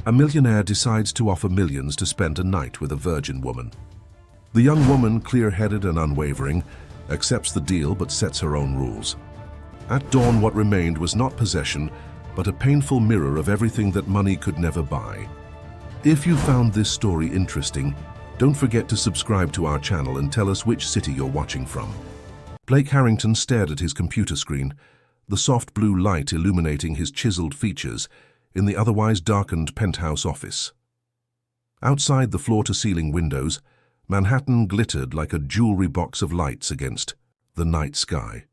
A millionaire decides to offer millions to spend a night with a virgin woman. The young woman, clear-headed and unwavering, accepts the deal but sets her own rules. At dawn, what remained was not possession, but a painful mirror of everything that money could never buy. If you found this story interesting, don't forget to subscribe to our channel and tell us which city you're watching from. Blake Harrington stared at his computer screen, the soft blue light illuminating his chiseled features in the otherwise darkened penthouse office. Outside the floor-to-ceiling windows, Manhattan glittered like a jewelry box of lights against the night sky.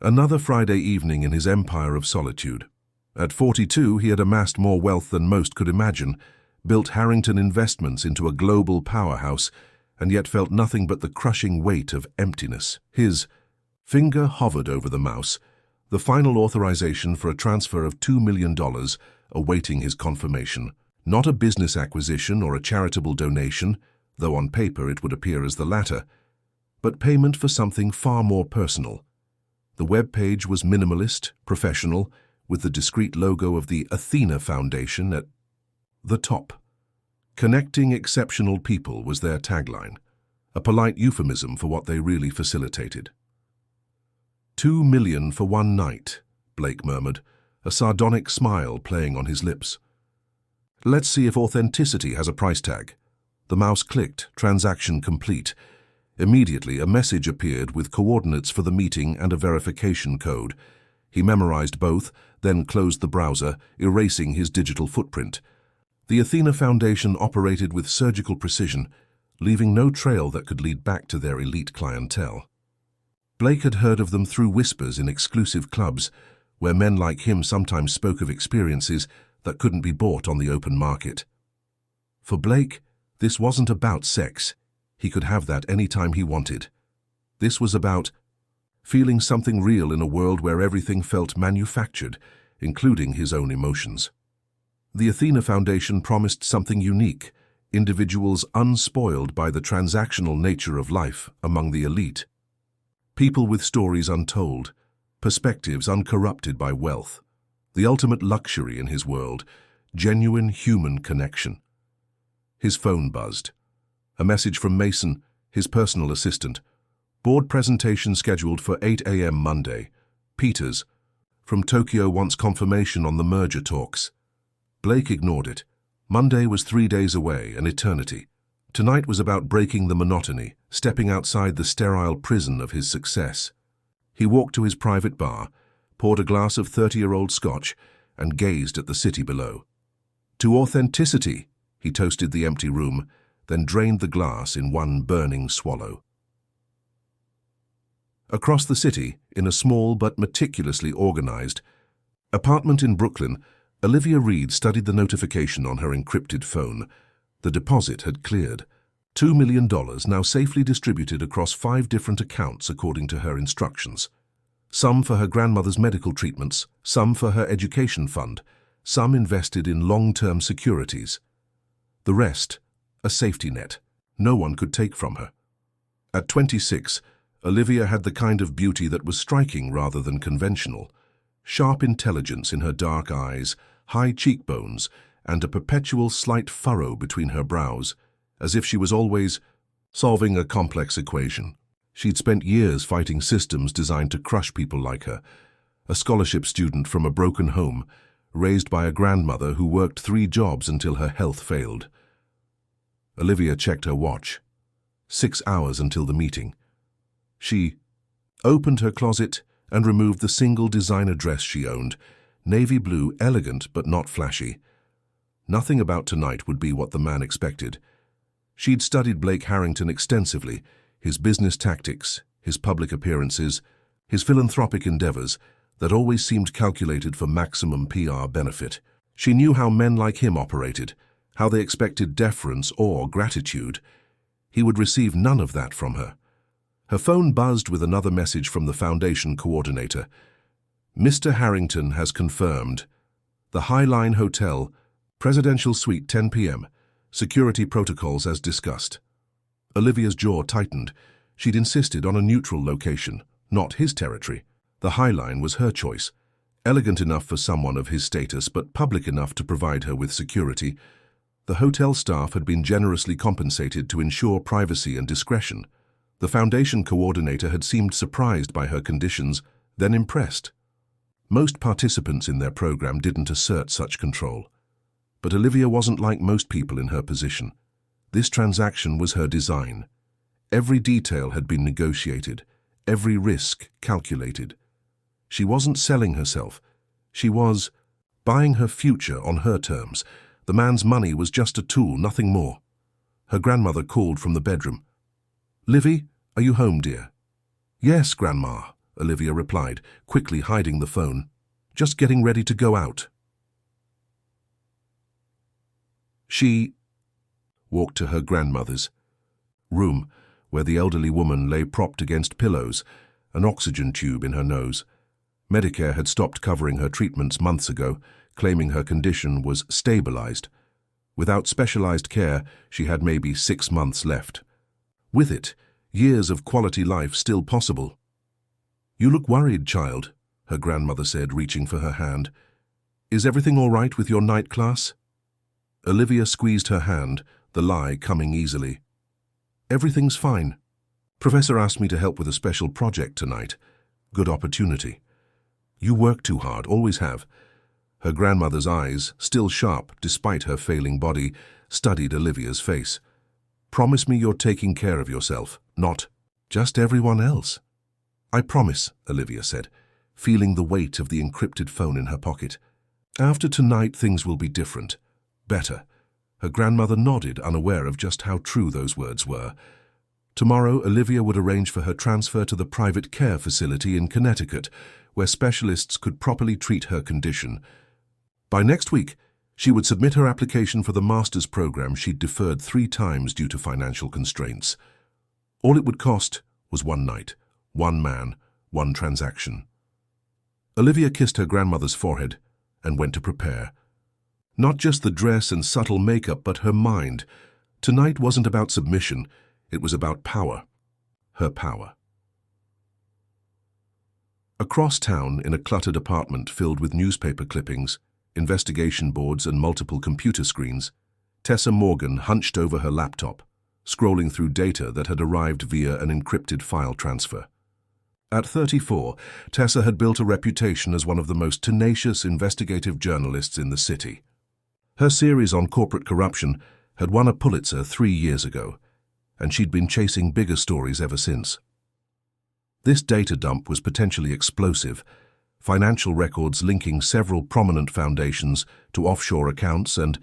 Another Friday evening in his empire of solitude. At 42, he had amassed more wealth than most could imagine, built Harrington Investments into a global powerhouse, and yet felt nothing but the crushing weight of emptiness. His finger hovered over the mouse, the final authorization for a transfer of $2 million awaiting his confirmation. Not a business acquisition or a charitable donation, though on paper it would appear as the latter, but payment for something far more personal. The web page was minimalist, professional, with the discreet logo of the Athena Foundation at the top. Connecting exceptional people was their tagline, a polite euphemism for what they really facilitated. $2 million for one night, Blake murmured, a sardonic smile playing on his lips. Let's see if authenticity has a price tag. The mouse clicked, transaction complete. Immediately, a message appeared with coordinates for the meeting and a verification code. He memorized both, then closed the browser, erasing his digital footprint. The Athena Foundation operated with surgical precision, leaving no trail that could lead back to their elite clientele. Blake had heard of them through whispers in exclusive clubs, where men like him sometimes spoke of experiences that couldn't be bought on the open market. For Blake, this wasn't about sex. He could have that any time he wanted. This was about feeling something real in a world where everything felt manufactured, including his own emotions. The Athena Foundation promised something unique, individuals unspoiled by the transactional nature of life among the elite. People with stories untold, perspectives uncorrupted by wealth, the ultimate luxury in his world, genuine human connection. His phone buzzed. A message from Mason, his personal assistant. Board presentation scheduled for 8 a.m. Monday. Peters, from Tokyo, wants confirmation on the merger talks. Blake ignored it. Monday was 3 days away, an eternity. Tonight was about breaking the monotony, stepping outside the sterile prison of his success. He walked to his private bar, poured a glass of 30-year-old scotch, and gazed at the city below. To authenticity, he toasted the empty room, then drained the glass in one burning swallow. Across the city, in a small but meticulously organized apartment in Brooklyn, Olivia Reed studied the notification on her encrypted phone. The deposit had cleared. $2 million now safely distributed across 5 different accounts according to her instructions. Some for her grandmother's medical treatments, some for her education fund, some invested in long-term securities. The rest, a safety net, no one could take from her. At 26, Olivia had the kind of beauty that was striking rather than conventional. Sharp intelligence in her dark eyes, high cheekbones, and a perpetual slight furrow between her brows, as if she was always solving a complex equation. She'd spent years fighting systems designed to crush people like her, a scholarship student from a broken home, raised by a grandmother who worked 3 jobs until her health failed. Olivia checked her watch. 6 hours until the meeting. She opened her closet and removed the single designer dress she owned, navy blue, elegant but not flashy. Nothing about tonight would be what the man expected. She'd studied Blake Harrington extensively, his business tactics, his public appearances, his philanthropic endeavors that always seemed calculated for maximum PR benefit. She knew how men like him operated, how they expected deference or gratitude. He would receive none of that from her. Her phone buzzed with another message from the foundation coordinator. Mr. Harrington has confirmed. The Highline Hotel, Presidential Suite, 10 p.m. Security protocols as discussed. Olivia's jaw tightened. She'd insisted on a neutral location, not his territory. The Highline was her choice. Elegant enough for someone of his status, but public enough to provide her with security, the hotel staff had been generously compensated to ensure privacy and discretion. The foundation coordinator had seemed surprised by her conditions, then impressed. Most participants in their program didn't assert such control. But Olivia wasn't like most people in her position. This transaction was her design. Every detail had been negotiated, every risk calculated. She wasn't selling herself. She was buying her future on her terms. The man's money was just a tool, nothing more. Her grandmother called from the bedroom. "Livy, are you home, dear?" "Yes, Grandma," Olivia replied, quickly hiding the phone. "Just getting ready to go out." She walked to her grandmother's room, where the elderly woman lay propped against pillows, an oxygen tube in her nose. Medicare had stopped covering her treatments months ago, claiming her condition was stabilized. Without specialized care, she had maybe 6 months left. With it, years of quality life still possible. "You look worried, child," her grandmother said, reaching for her hand. "Is everything all right with your night class?" Olivia squeezed her hand, the lie coming easily. "Everything's fine. Professor asked me to help with a special project tonight. Good opportunity." "You work too hard, always have." Her grandmother's eyes, still sharp despite her failing body, studied Olivia's face. "Promise me you're taking care of yourself, not just everyone else." "I promise," Olivia said, feeling the weight of the encrypted phone in her pocket. "After tonight, things will be different. Better." Her grandmother nodded, unaware of just how true those words were. Tomorrow, Olivia would arrange for her transfer to the private care facility in Connecticut, where specialists could properly treat her condition. By next week, she would submit her application for the master's program she'd deferred 3 times due to financial constraints. All it would cost was 1 night, 1 man, 1 transaction. Olivia kissed her grandmother's forehead and went to prepare. Not just the dress and subtle makeup, but her mind. Tonight wasn't about submission, it was about power. Her power. Across town, in a cluttered apartment filled with newspaper clippings, investigation boards and multiple computer screens, Tessa Morgan hunched over her laptop, scrolling through data that had arrived via an encrypted file transfer. At 34, Tessa had built a reputation as one of the most tenacious investigative journalists in the city. Her series on corporate corruption had won a Pulitzer 3 years ago, and she'd been chasing bigger stories ever since. This data dump was potentially explosive, financial records linking several prominent foundations to offshore accounts and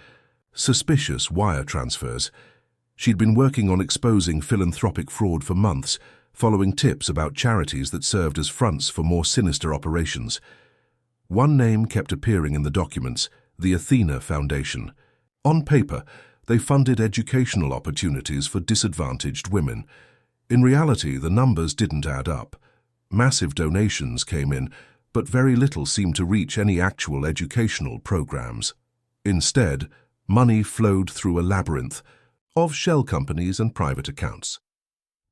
suspicious wire transfers. She'd been working on exposing philanthropic fraud for months, following tips about charities that served as fronts for more sinister operations. One name kept appearing in the documents: the Athena Foundation. On paper, they funded educational opportunities for disadvantaged women. In reality, the numbers didn't add up. Massive donations came in, but very little seemed to reach any actual educational programs. Instead, money flowed through a labyrinth of shell companies and private accounts.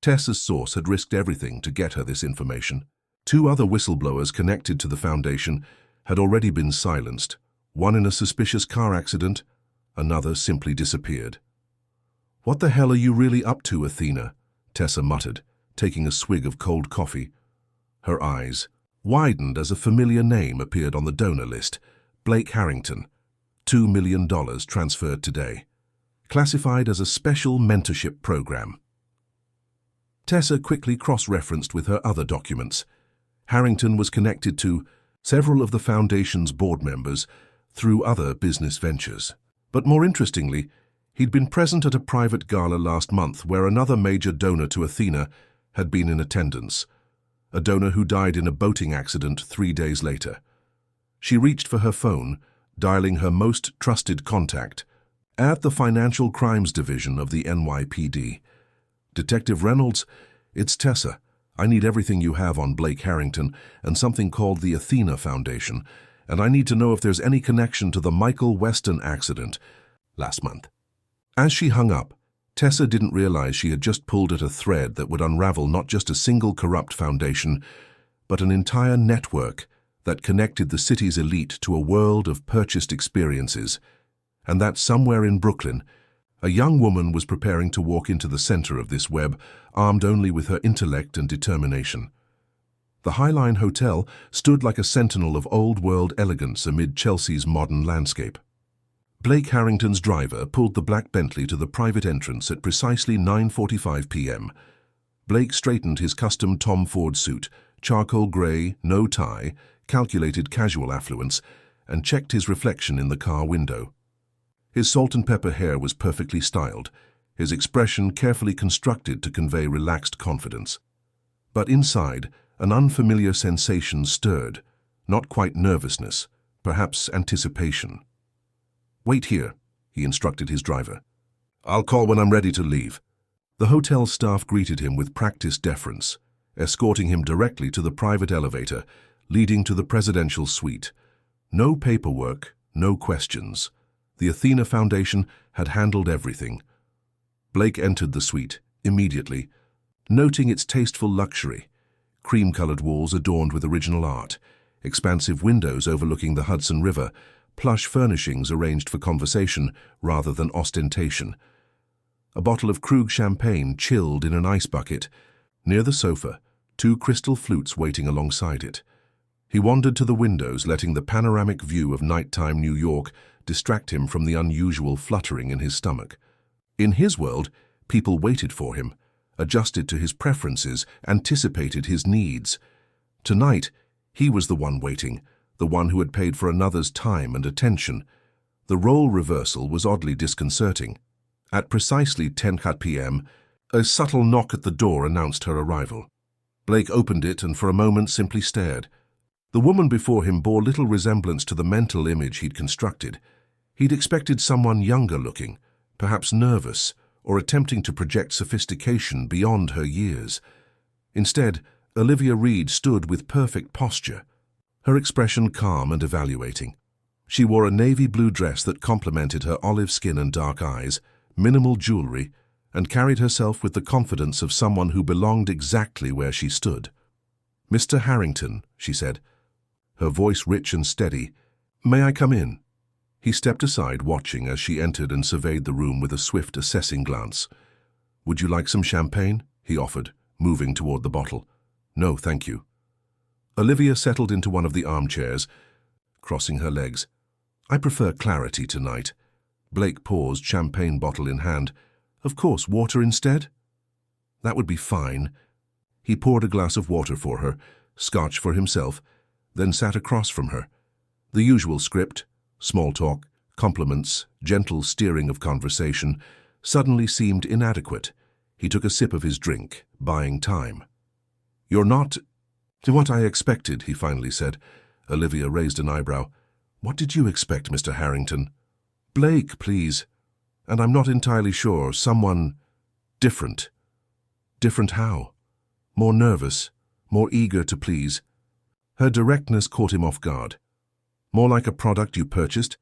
Tessa's source had risked everything to get her this information. 2 other whistleblowers connected to the foundation had already been silenced, one in a suspicious car accident, another simply disappeared. "What the hell are you really up to, Athena?" Tessa muttered, taking a swig of cold coffee. Her eyes widened as a familiar name appeared on the donor list: Blake Harrington. $2 million transferred today. Classified as a special mentorship program. Tessa quickly cross-referenced with her other documents. Harrington was connected to several of the foundation's board members through other business ventures. But more interestingly, he'd been present at a private gala last month where another major donor to Athena had been in attendance, a donor who died in a boating accident 3 days later. She reached for her phone, dialing her most trusted contact at the Financial Crimes Division of the NYPD. "Detective Reynolds, it's Tessa. I need everything you have on Blake Harrington and something called the Athena Foundation, and I need to know if there's any connection to the Michael Weston accident last month." As she hung up, Tessa didn't realize she had just pulled at a thread that would unravel not just a single corrupt foundation, but an entire network that connected the city's elite to a world of purchased experiences, and that somewhere in Brooklyn, a young woman was preparing to walk into the center of this web, armed only with her intellect and determination. The Highline Hotel stood like a sentinel of old-world elegance amid Chelsea's modern landscape. Blake Harrington's driver pulled the black Bentley to the private entrance at precisely 9:45 p.m. Blake straightened his custom Tom Ford suit, charcoal gray, no tie, calculated casual affluence, and checked his reflection in the car window. His salt-and-pepper hair was perfectly styled, his expression carefully constructed to convey relaxed confidence. But inside, an unfamiliar sensation stirred, not quite nervousness, perhaps anticipation. "Wait here," he instructed his driver. "I'll call when I'm ready to leave." The hotel staff greeted him with practiced deference, escorting him directly to the private elevator, leading to the presidential suite. No paperwork, no questions. The Athena Foundation had handled everything. Blake entered the suite immediately, noting its tasteful luxury. Cream-colored walls adorned with original art, expansive windows overlooking the Hudson River, plush furnishings arranged for conversation rather than ostentation. A bottle of Krug champagne chilled in an ice bucket. Near the sofa, 2 crystal flutes waiting alongside it. He wandered to the windows, letting the panoramic view of nighttime New York distract him from the unusual fluttering in his stomach. In his world, people waited for him, adjusted to his preferences, anticipated his needs. Tonight, he was the one waiting, the one who had paid for another's time and attention. The role reversal was oddly disconcerting. At precisely 10 p.m., a subtle knock at the door announced her arrival. Blake opened it and for a moment simply stared. The woman before him bore little resemblance to the mental image he'd constructed. He'd expected someone younger looking, perhaps nervous, or attempting to project sophistication beyond her years. Instead, Olivia Reed stood with perfect posture, her expression calm and evaluating. She wore a navy blue dress that complemented her olive skin and dark eyes, minimal jewelry, and carried herself with the confidence of someone who belonged exactly where she stood. "Mr. Harrington," she said, her voice rich and steady. "May I come in?" He stepped aside, watching as she entered and surveyed the room with a swift, assessing glance. "Would you like some champagne?" he offered, moving toward the bottle. "No, thank you." Olivia settled into one of the armchairs, crossing her legs. "I prefer clarity tonight." Blake paused, champagne bottle in hand. "Of course, water instead?" "That would be fine." He poured a glass of water for her, scotch for himself, then sat across from her. The usual script, small talk, compliments, gentle steering of conversation, suddenly seemed inadequate. He took a sip of his drink, buying time. "You're not—" "What I expected," he finally said. Olivia raised an eyebrow. "What did you expect, Mr. Harrington?" "Blake, please. And I'm not entirely sure. Someone different." "Different how?" "More nervous, more eager to please." Her directness caught him off guard. "More like a product you purchased?"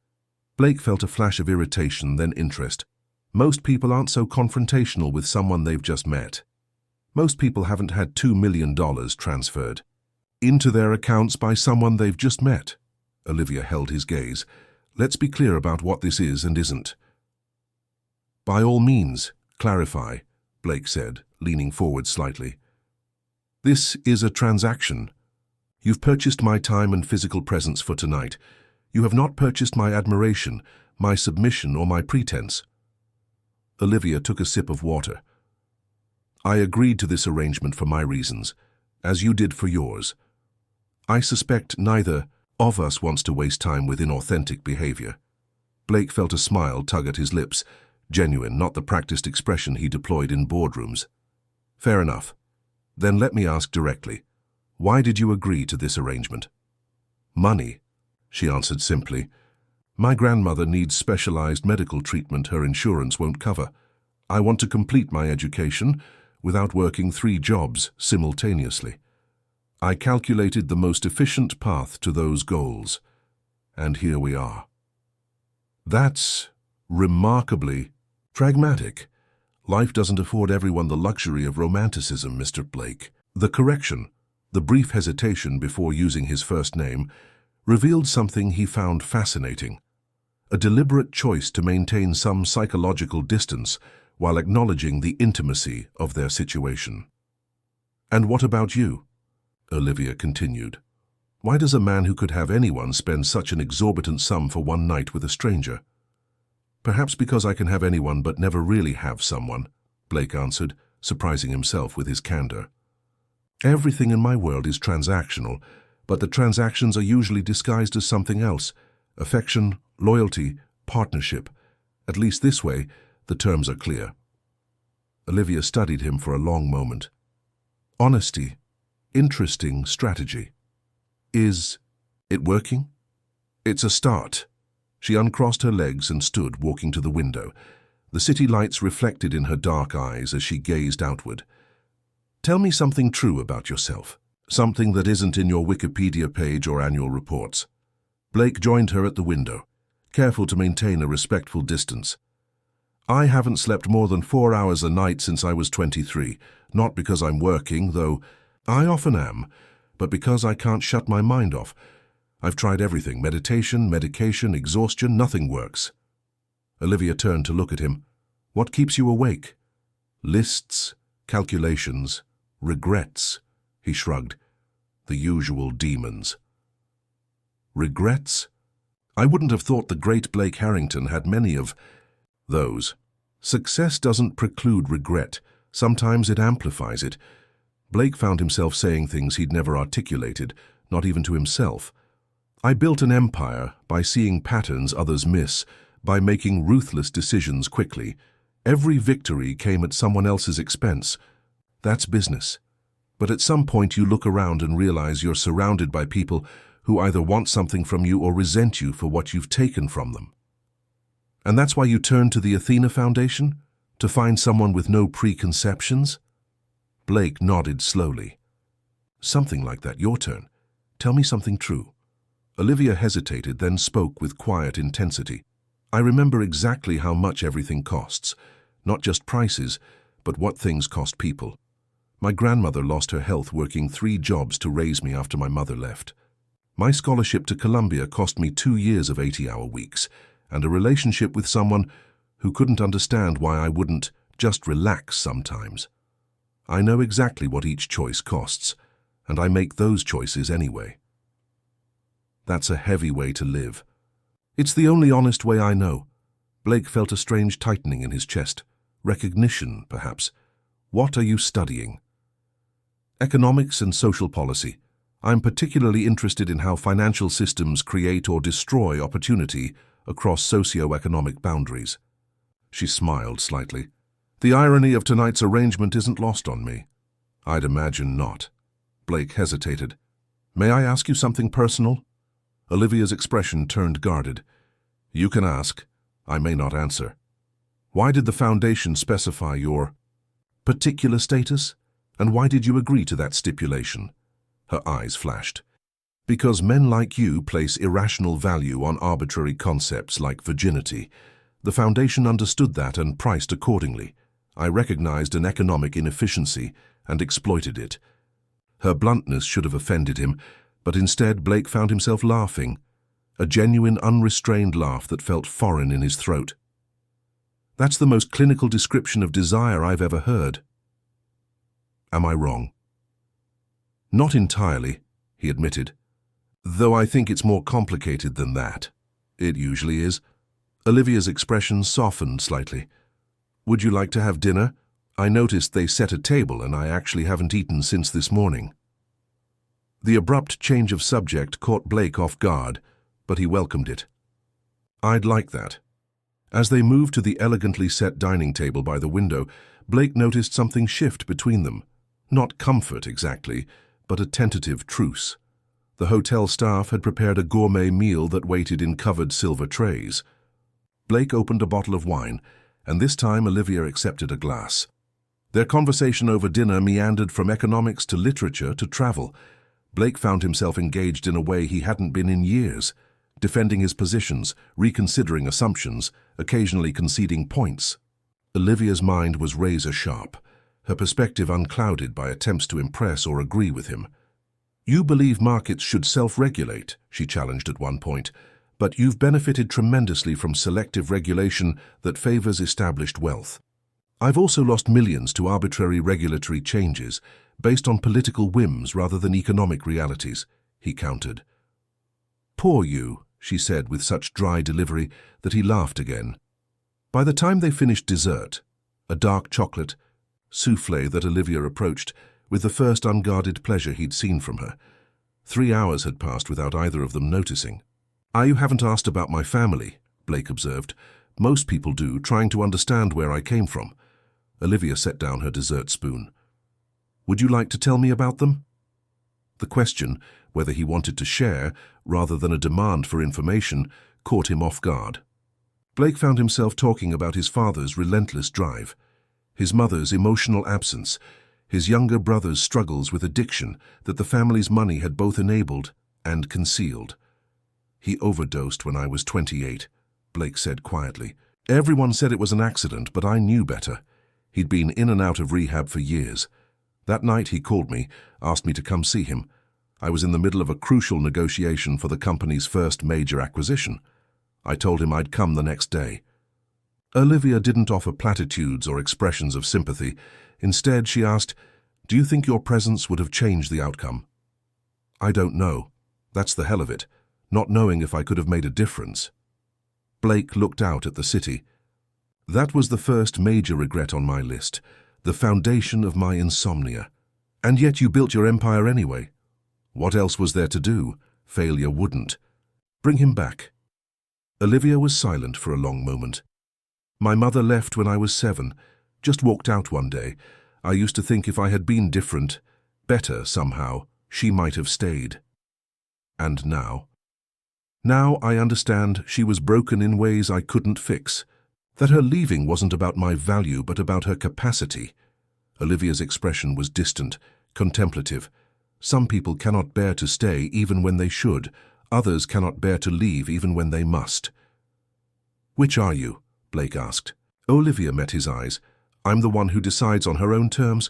Blake felt a flash of irritation, then interest. Most people aren't so confrontational with someone they've just met. Most people haven't had $2 million transferred into their accounts by someone they've just met. Olivia held his gaze. "Let's be clear about what this is and isn't." "By all means, clarify," Blake said, leaning forward slightly. "This is a transaction. You've purchased my time and physical presence for tonight. You have not purchased my admiration, my submission, or my pretense." Olivia took a sip of water. "I agreed to this arrangement for my reasons, as you did for yours. I suspect neither of us wants to waste time with inauthentic behavior." Blake felt a smile tug at his lips, genuine, not the practiced expression he deployed in boardrooms. "Fair enough. Then let me ask directly. Why did you agree to this arrangement?" "Money," she answered simply. "My grandmother needs specialized medical treatment her insurance won't cover. I want to complete my education without working 3 jobs simultaneously. I calculated the most efficient path to those goals, and here we are." "That's remarkably pragmatic. Life doesn't afford everyone the luxury of romanticism, Mr. Blake." "The correction," The brief hesitation before using his first name revealed something he found fascinating: a deliberate choice to maintain some psychological distance while acknowledging the intimacy of their situation. "And what about you?" Olivia continued. "Why does a man who could have anyone spend such an exorbitant sum for one night with a stranger?" "Perhaps because I can have anyone but never really have someone," Blake answered, surprising himself with his candor. "Everything in my world is transactional, but the transactions are usually disguised as something else: affection, loyalty, partnership. At least this way, the terms are clear." Olivia studied him for a long moment. "Honesty. Interesting strategy. Is it working?" "It's a start." She uncrossed her legs and stood, walking to the window. The city lights reflected in her dark eyes as she gazed outward. "Tell me something true about yourself. Something that isn't in your Wikipedia page or annual reports." Blake joined her at the window, careful to maintain a respectful distance. "I haven't slept more than 4 hours a night since I was 23, not because I'm working, though I often am, but because I can't shut my mind off. I've tried everything: meditation, medication, exhaustion, nothing works." Olivia turned to look at him. "What keeps you awake?" "Lists, calculations, regrets," he shrugged. "The usual demons." "Regrets?" I wouldn't have thought the great Blake Harrington had many of those. "Success doesn't preclude regret. Sometimes it amplifies it." Blake found himself saying things he'd never articulated, not even to himself. "I built an empire by seeing patterns others miss, by making ruthless decisions quickly. Every victory came at someone else's expense. That's business. But at some point you look around and realize you're surrounded by people who either want something from you or resent you for what you've taken from them. And that's why you turn to the Athena Foundation? To find someone with no preconceptions?" Blake nodded slowly. "Something like that. Your turn. Tell me something true." Olivia hesitated, then spoke with quiet intensity. "I remember exactly how much everything costs. Not just prices, but what things cost people. My grandmother lost her health working 3 jobs to raise me after my mother left. My scholarship to Columbia cost me 2 years of 80-hour weeks, and a relationship with someone who couldn't understand why I wouldn't just relax sometimes. I know exactly what each choice costs, and I make those choices anyway. That's a heavy way to live. It's the only honest way I know." Blake felt a strange tightening in his chest. Recognition, perhaps. "What are you studying?" "Economics and social policy. I'm particularly interested in how financial systems create or destroy opportunity across socio-economic boundaries." She smiled slightly. "The irony of tonight's arrangement isn't lost on me." "I'd imagine not." Blake hesitated. "May I ask you something personal?" Olivia's expression turned guarded. "You can ask. I may not answer." "Why did the foundation specify your particular status? And why did you agree to that stipulation?" Her eyes flashed. "Because men like you place irrational value on arbitrary concepts like virginity. The foundation understood that and priced accordingly. I recognized an economic inefficiency and exploited it." Her bluntness should have offended him, but instead Blake found himself laughing, a genuine, unrestrained laugh that felt foreign in his throat. "That's the most clinical description of desire I've ever heard." "Am I wrong?" "Not entirely," he admitted. "Though I think it's more complicated than that." "It usually is." Olivia's expression softened slightly. "Would you like to have dinner? I noticed they set a table and I actually haven't eaten since this morning." The abrupt change of subject caught Blake off guard, but he welcomed it. "I'd like that." As they moved to the elegantly set dining table by the window, Blake noticed something shift between them. Not comfort exactly, but a tentative truce. The hotel staff had prepared a gourmet meal that waited in covered silver trays. Blake opened a bottle of wine, and this time Olivia accepted a glass. Their conversation over dinner meandered from economics to literature to travel. Blake found himself engaged in a way he hadn't been in years, defending his positions, reconsidering assumptions, occasionally conceding points. Olivia's mind was razor-sharp, her perspective unclouded by attempts to impress or agree with him. You believe markets should self-regulate, she challenged at one point, but you've benefited tremendously from selective regulation that favors established wealth. I've also lost millions to arbitrary regulatory changes based on political whims rather than economic realities, he countered. Poor you, she said with such dry delivery that he laughed again. By the time they finished dessert, a dark chocolate soufflé that Olivia approached with the first unguarded pleasure he'd seen from her, 3 hours had passed without either of them noticing. You haven't asked about my family, Blake observed. Most people do, trying to understand where I came from. Olivia set down her dessert spoon. Would you like to tell me about them? The question, whether he wanted to share rather than a demand for information, caught him off guard. Blake found himself talking about his father's relentless drive, his mother's emotional absence, his younger brother's struggles with addiction that the family's money had both enabled and concealed. He overdosed when I was 28, Blake said quietly. Everyone said it was an accident, but I knew better. He'd been in and out of rehab for years. That night he called me, asked me to come see him. I was in the middle of a crucial negotiation for the company's first major acquisition. I told him I'd come the next day. Olivia didn't offer platitudes or expressions of sympathy. Instead, she asked, "Do you think your presence would have changed the outcome?" I don't know. That's the hell of it, not knowing if I could have made a difference. Blake looked out at the city. That was the first major regret on my list, the foundation of my insomnia. And yet you built your empire anyway. What else was there to do? Failure wouldn't. Bring him back. Olivia was silent for a long moment. My mother left when I was 7, just walked out one day. I used to think if I had been different, better somehow, she might have stayed. And now? Now I understand she was broken in ways I couldn't fix, that her leaving wasn't about my value but about her capacity. Olivia's expression was distant, contemplative. Some people cannot bear to stay even when they should. Others cannot bear to leave even when they must. Which are you? Blake asked. Olivia met his eyes. I'm the one who decides on her own terms,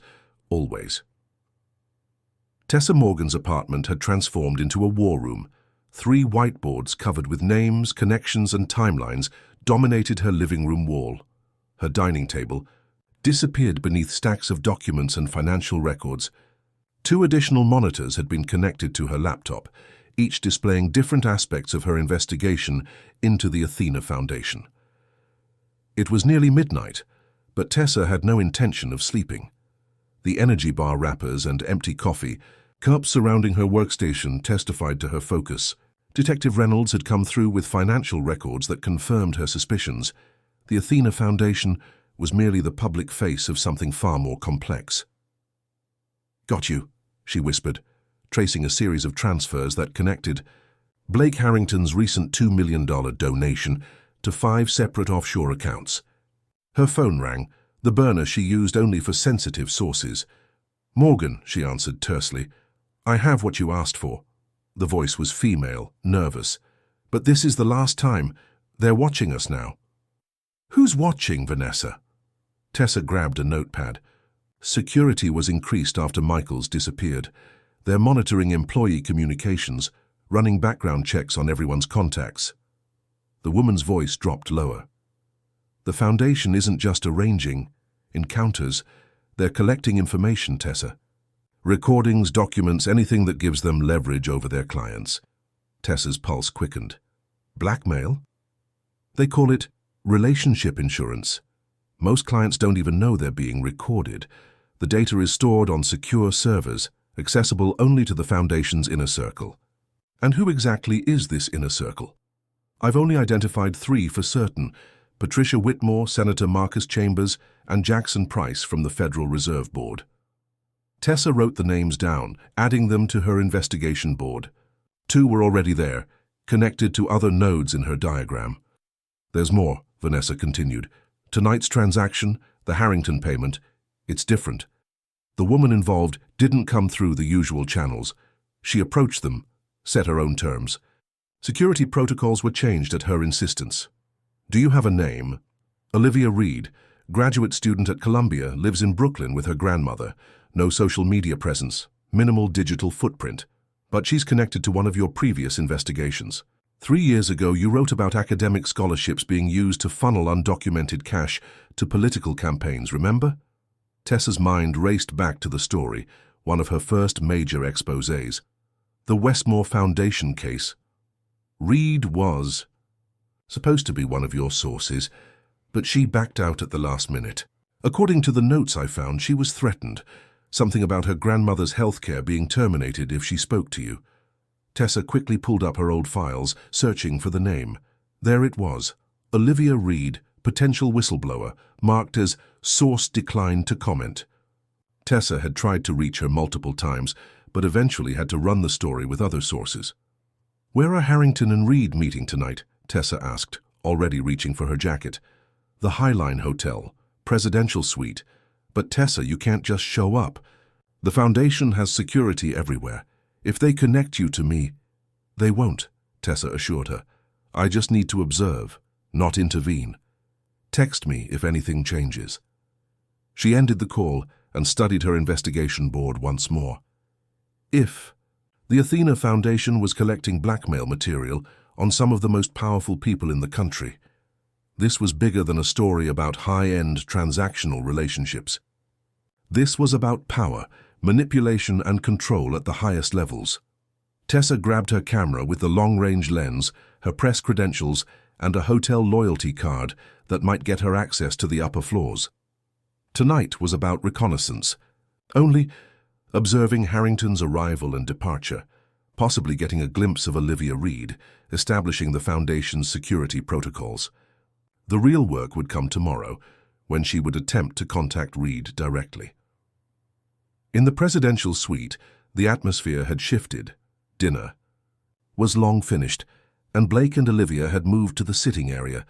always. Tessa Morgan's apartment had transformed into a war room. 3 whiteboards covered with names, connections, and timelines dominated her living room wall. Her dining table disappeared beneath stacks of documents and financial records. 2 additional monitors had been connected to her laptop, each displaying different aspects of her investigation into the Athena Foundation. It was nearly midnight, but Tessa had no intention of sleeping. The energy bar wrappers and empty coffee cups surrounding her workstation testified to her focus. Detective Reynolds had come through with financial records that confirmed her suspicions. The Athena Foundation was merely the public face of something far more complex. Got you, she whispered, tracing a series of transfers that connected Blake Harrington's recent $2 million donation to 5 separate offshore accounts. Her phone rang, the burner she used only for sensitive sources. Morgan, she answered tersely. I have what you asked for. The voice was female, nervous. But this is the last time. They're watching us now. Who's watching, Vanessa? Tessa grabbed a notepad. Security was increased after Michaels disappeared. They're monitoring employee communications, running background checks on everyone's contacts. The woman's voice dropped lower. The Foundation isn't just arranging encounters. They're collecting information, Tessa. Recordings, documents, anything that gives them leverage over their clients. Tessa's pulse quickened. Blackmail? They call it relationship insurance. Most clients don't even know they're being recorded. The data is stored on secure servers, accessible only to the Foundation's inner circle. And who exactly is this inner circle? I've only identified 3 for certain: Patricia Whitmore, Senator Marcus Chambers, and Jackson Price from the Federal Reserve Board. Tessa wrote the names down, adding them to her investigation board. 2 were already there, connected to other nodes in her diagram. There's more, Vanessa continued. Tonight's transaction, the Harrington payment, it's different. The woman involved didn't come through the usual channels. She approached them, set her own terms. Security protocols were changed at her insistence. Do you have a name? Olivia Reed, graduate student at Columbia, lives in Brooklyn with her grandmother. No social media presence, minimal digital footprint. but she's connected to one of your previous investigations. 3 years ago, you wrote about academic scholarships being used to funnel undocumented cash to political campaigns, remember? Tessa's mind raced back to the story, one of her first major exposés. The Westmore Foundation case. Reed was supposed to be one of your sources, but she backed out at the last minute. According to the notes I found, she was threatened. Something about her grandmother's health care being terminated if she spoke to you. Tessa quickly pulled up her old files, searching for the name. There it was. Olivia Reed, potential whistleblower, marked as source declined to comment. Tessa had tried to reach her multiple times, but eventually had to run the story with other sources. Where are Harrington and Reed meeting tonight? Tessa asked, already reaching for her jacket. The Highline Hotel, presidential suite. But Tessa, you can't just show up. The Foundation has security everywhere. If they connect you to me, they won't, Tessa assured her. I just need to observe, not intervene. Text me if anything changes. She ended the call and studied her investigation board once more. If the Athena Foundation was collecting blackmail material on some of the most powerful people in the country. This was bigger than a story about high-end transactional relationships. This was about power, manipulation and control at the highest levels. Tessa grabbed her camera with the long-range lens, her press credentials, and a hotel loyalty card that might get her access to the upper floors. Tonight was about reconnaissance, only observing Harrington's arrival and departure, possibly getting a glimpse of Olivia Reed, establishing the Foundation's security protocols. The real work would come tomorrow, when she would attempt to contact Reed directly. In the presidential suite, the atmosphere had shifted. Dinner was long finished, and Blake and Olivia had moved to the sitting area,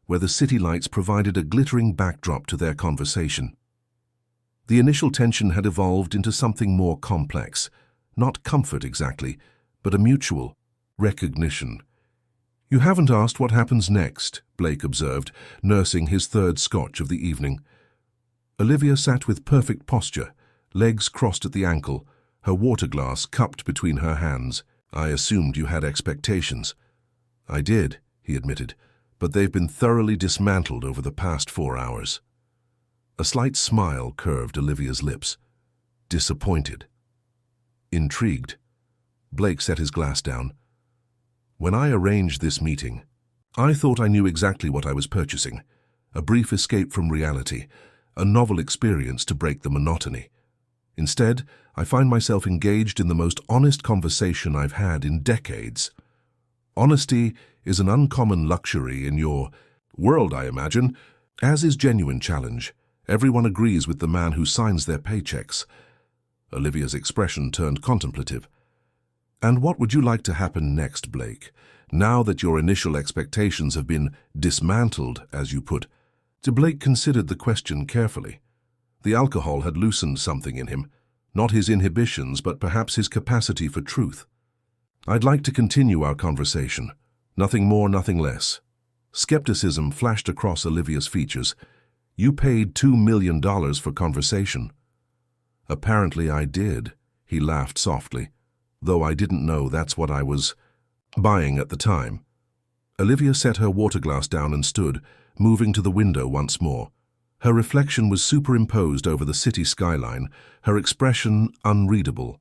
where the city lights provided a glittering backdrop to their conversation. The initial tension had evolved into something more complex, not comfort exactly, but a mutual recognition. You haven't asked what happens next, Blake observed, nursing his third scotch of the evening. Olivia sat with perfect posture, legs crossed at the ankle, her water glass cupped between her hands. I assumed you had expectations. I did, he admitted, but they've been thoroughly dismantled over the past 4 hours. A slight smile curved Olivia's lips. Disappointed. Intrigued. Blake set his glass down. When I arranged this meeting, I thought I knew exactly what I was purchasing. A brief escape from reality, a novel experience to break the monotony. Instead, I find myself engaged in the most honest conversation I've had in decades. Honesty is an uncommon luxury in your world, I imagine, as is genuine challenge. Everyone agrees with the man who signs their paychecks. Olivia's expression turned contemplative. And what would you like to happen next, Blake, now that your initial expectations have been dismantled, as you put? Blake considered the question carefully. The alcohol had loosened something in him, not his inhibitions, but perhaps his capacity for truth. I'd like to continue our conversation. Nothing more, nothing less. Skepticism flashed across Olivia's features. You paid $2 million for conversation. Apparently I did, he laughed softly, though I didn't know that's what I was buying at the time. Olivia set her water glass down and stood, moving to the window once more. Her reflection was superimposed over the city skyline, her expression unreadable.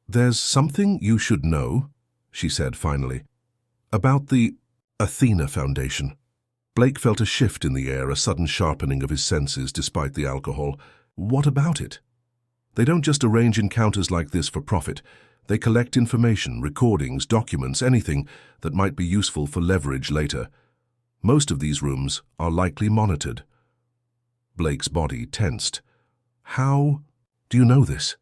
There's something you should know, she said finally, about the Athena Foundation. Blake felt a shift in the air, a sudden sharpening of his senses despite the alcohol. What about it? They don't just arrange encounters like this for profit. They collect information, recordings, documents, anything that might be useful for leverage later. Most of these rooms are likely monitored. Blake's body tensed. How do you know this?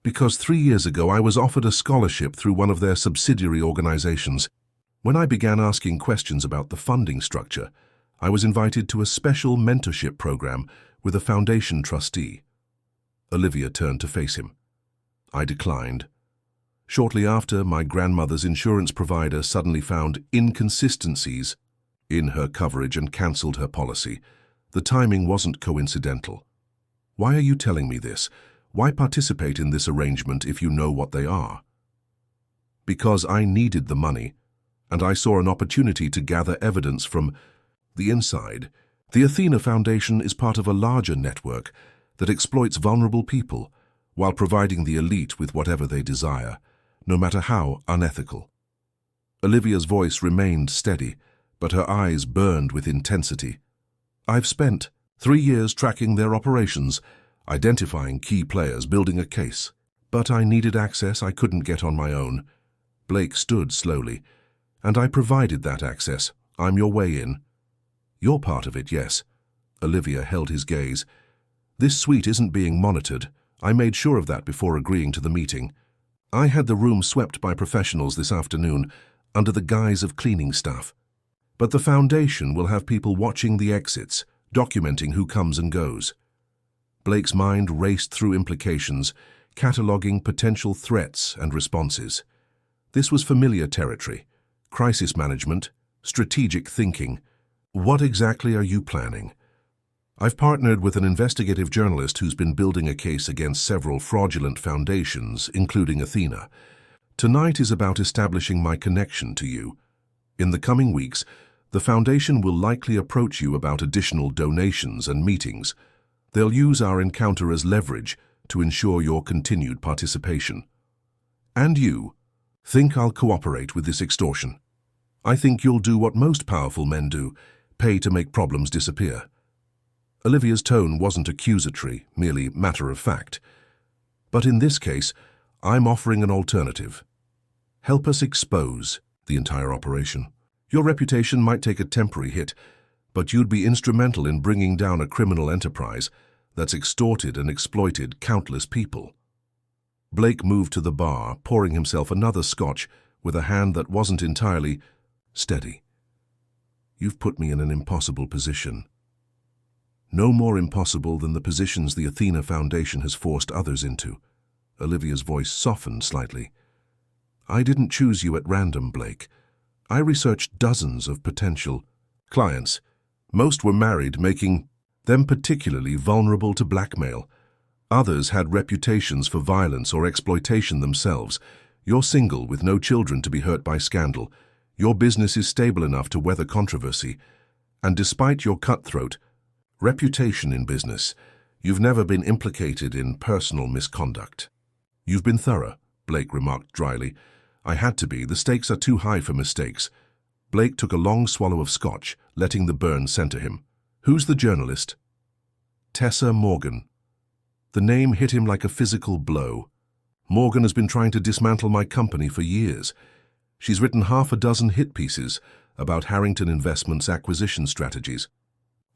Because 3 years ago I was offered a scholarship through one of their subsidiary organizations. When I began asking questions about the funding structure, I was invited to a special mentorship program with a foundation trustee. Olivia turned to face him. I declined. Shortly after, my grandmother's insurance provider suddenly found inconsistencies in her coverage and cancelled her policy. The timing wasn't coincidental. Why are you telling me this? Why participate in this arrangement if you know what they are? Because I needed the money, and I saw an opportunity to gather evidence from the inside. The Athena Foundation is part of a larger network that exploits vulnerable people while providing the elite with whatever they desire, no matter how unethical. Olivia's voice remained steady, but her eyes burned with intensity. I've spent 3 years tracking their operations, identifying key players, building a case. But I needed access I couldn't get on my own. Blake stood slowly. And I provided that access. I'm your way in. You're part of it, yes. Olivia held his gaze. This suite isn't being monitored. I made sure of that before agreeing to the meeting. I had the room swept by professionals this afternoon under the guise of cleaning staff. But the foundation will have people watching the exits, documenting who comes and goes. Blake's mind raced through implications, cataloguing potential threats and responses. This was familiar territory. Crisis management, strategic thinking. What exactly are you planning? I've partnered with an investigative journalist who's been building a case against several fraudulent foundations, including Athena. Tonight is about establishing my connection to you. In the coming weeks, the foundation will likely approach you about additional donations and meetings. They'll use our encounter as leverage to ensure your continued participation. And you think I'll cooperate with this extortion? I think you'll do what most powerful men do, pay to make problems disappear. Olivia's tone wasn't accusatory, merely matter-of-fact. But in this case, I'm offering an alternative. Help us expose the entire operation. Your reputation might take a temporary hit, but you'd be instrumental in bringing down a criminal enterprise that's extorted and exploited countless people. Blake moved to the bar, pouring himself another scotch with a hand that wasn't entirely steady. You've put me in an impossible position. No more impossible than the positions the Athena Foundation has forced others into. Olivia's voice softened slightly. I didn't choose you at random, Blake. I researched dozens of potential clients. Most were married, making them particularly vulnerable to blackmail. Others had reputations for violence or exploitation themselves. You're single with no children to be hurt by scandal. Your business is stable enough to weather controversy. And despite your cutthroat reputation in business, you've never been implicated in personal misconduct. You've been thorough, Blake remarked dryly. I had to be. The stakes are too high for mistakes. Blake took a long swallow of scotch, letting the burn center him. Who's the journalist? Tessa Morgan. The name hit him like a physical blow. Morgan has been trying to dismantle my company for years. She's written 6 hit pieces about Harrington Investments' acquisition strategies.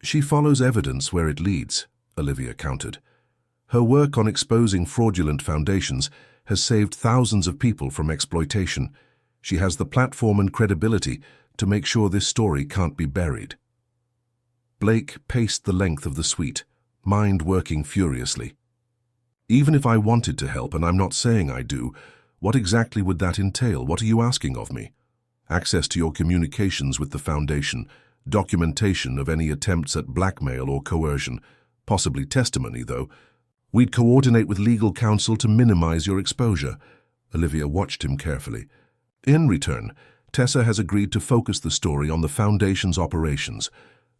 She follows evidence where it leads, Olivia countered. Her work on exposing fraudulent foundations has saved thousands of people from exploitation. She has the platform and credibility to make sure this story can't be buried. Blake paced the length of the suite, mind working furiously. Even if I wanted to help, and I'm not saying I do, what exactly would that entail? What are you asking of me? Access to your communications with the foundation, documentation of any attempts at blackmail or coercion, possibly testimony, though. We'd coordinate with legal counsel to minimize your exposure. Olivia watched him carefully. In return, Tessa has agreed to focus the story on the foundation's operations,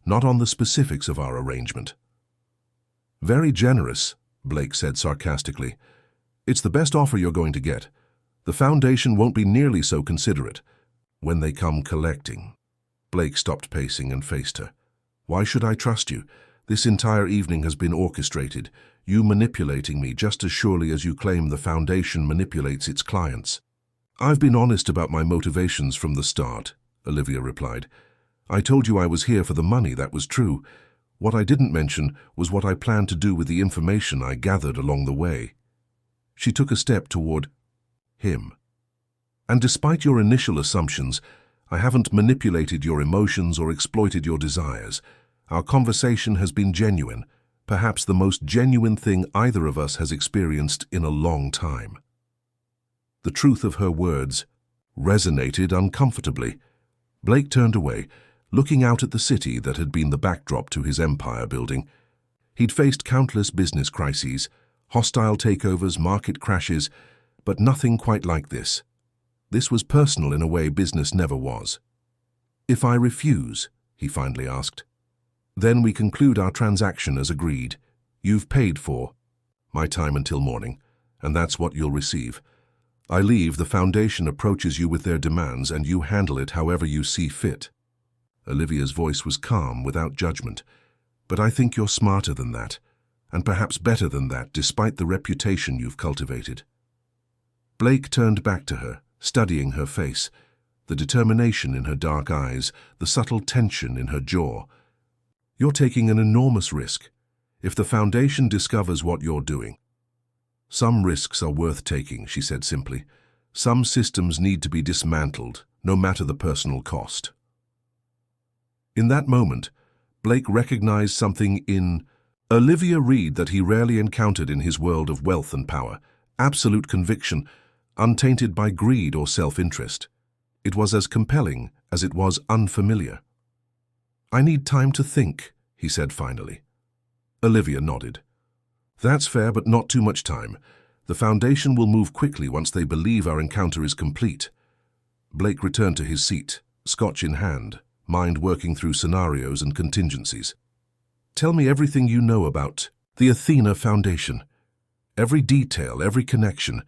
not on the specifics of our arrangement. Very generous, Blake said sarcastically. It's the best offer you're going to get. The foundation won't be nearly so considerate when they come collecting. Blake stopped pacing and faced her. Why should I trust you? This entire evening has been orchestrated, you manipulating me just as surely as you claim the foundation manipulates its clients. I've been honest about my motivations from the start, Olivia replied. I told you I was here for the money, that was true. What I didn't mention was what I planned to do with the information I gathered along the way. She took a step toward him. And despite your initial assumptions, I haven't manipulated your emotions or exploited your desires. Our conversation has been genuine, perhaps the most genuine thing either of us has experienced in a long time. The truth of her words resonated uncomfortably. Blake turned away, looking out at the city that had been the backdrop to his empire building. He'd faced countless business crises, hostile takeovers, market crashes, but nothing quite like this. This was personal in a way business never was. "If I refuse?" he finally asked. "Then we conclude our transaction as agreed. You've paid for my time until morning, and that's what you'll receive. I leave, the foundation approaches you with their demands, and you handle it however you see fit." Olivia's voice was calm, without judgment. "But I think you're smarter than that, and perhaps better than that, despite the reputation you've cultivated." Blake turned back to her, studying her face, the determination in her dark eyes, the subtle tension in her jaw. "You're taking an enormous risk. If the foundation discovers what you're doing—" "Some risks are worth taking," she said simply. "Some systems need to be dismantled, no matter the personal cost." In that moment, Blake recognized something in Olivia Reed that he rarely encountered in his world of wealth and power: absolute conviction, untainted by greed or self-interest. It was as compelling as it was unfamiliar. "I need time to think," he said finally. Olivia nodded. "That's fair, but not too much time. The foundation will move quickly once they believe our encounter is complete." Blake returned to his seat, scotch in hand, mind working through scenarios and contingencies. "Tell me everything you know about the Athena Foundation. Every detail, every connection.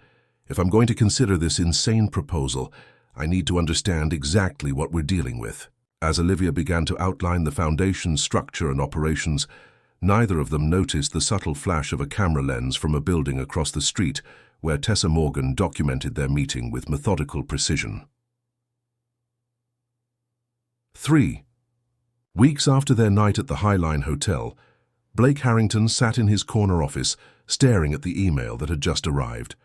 If I'm going to consider this insane proposal, I need to understand exactly what we're dealing with." As Olivia began to outline the foundation's structure and operations, neither of them noticed the subtle flash of a camera lens from a building across the street where Tessa Morgan documented their meeting with methodical precision. 3. Weeks after their night at the Highline Hotel, Blake Harrington sat in his corner office, staring at the email that had just arrived.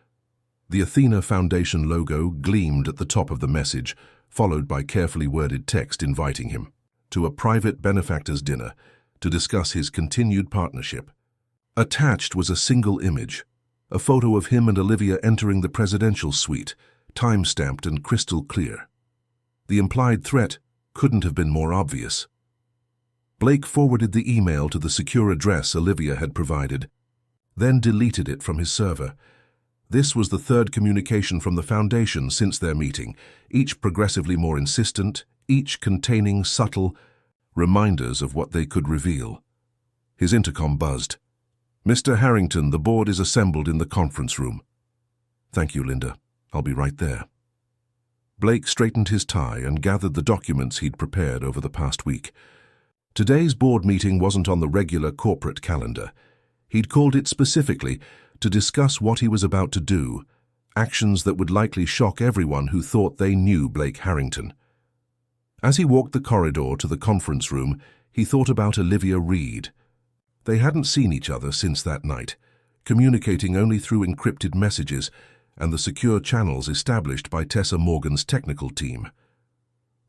The Athena Foundation logo gleamed at the top of the message, followed by carefully worded text inviting him to a private benefactor's dinner to discuss his continued partnership. Attached was a single image, a photo of him and Olivia entering the presidential suite, time-stamped and crystal clear. The implied threat couldn't have been more obvious. Blake forwarded the email to the secure address Olivia had provided, then deleted it from his server. This was the third communication from the foundation since their meeting, each progressively more insistent, each containing subtle reminders of what they could reveal. His intercom buzzed. "Mr. Harrington, the board is assembled in the conference room." "Thank you, Linda. I'll be right there." Blake straightened his tie and gathered the documents he'd prepared over the past week. Today's board meeting wasn't on the regular corporate calendar. He'd called it specifically to discuss what he was about to do, actions that would likely shock everyone who thought they knew Blake Harrington. As he walked the corridor to the conference room, he thought about Olivia Reed. They hadn't seen each other since that night, communicating only through encrypted messages and the secure channels established by Tessa Morgan's technical team.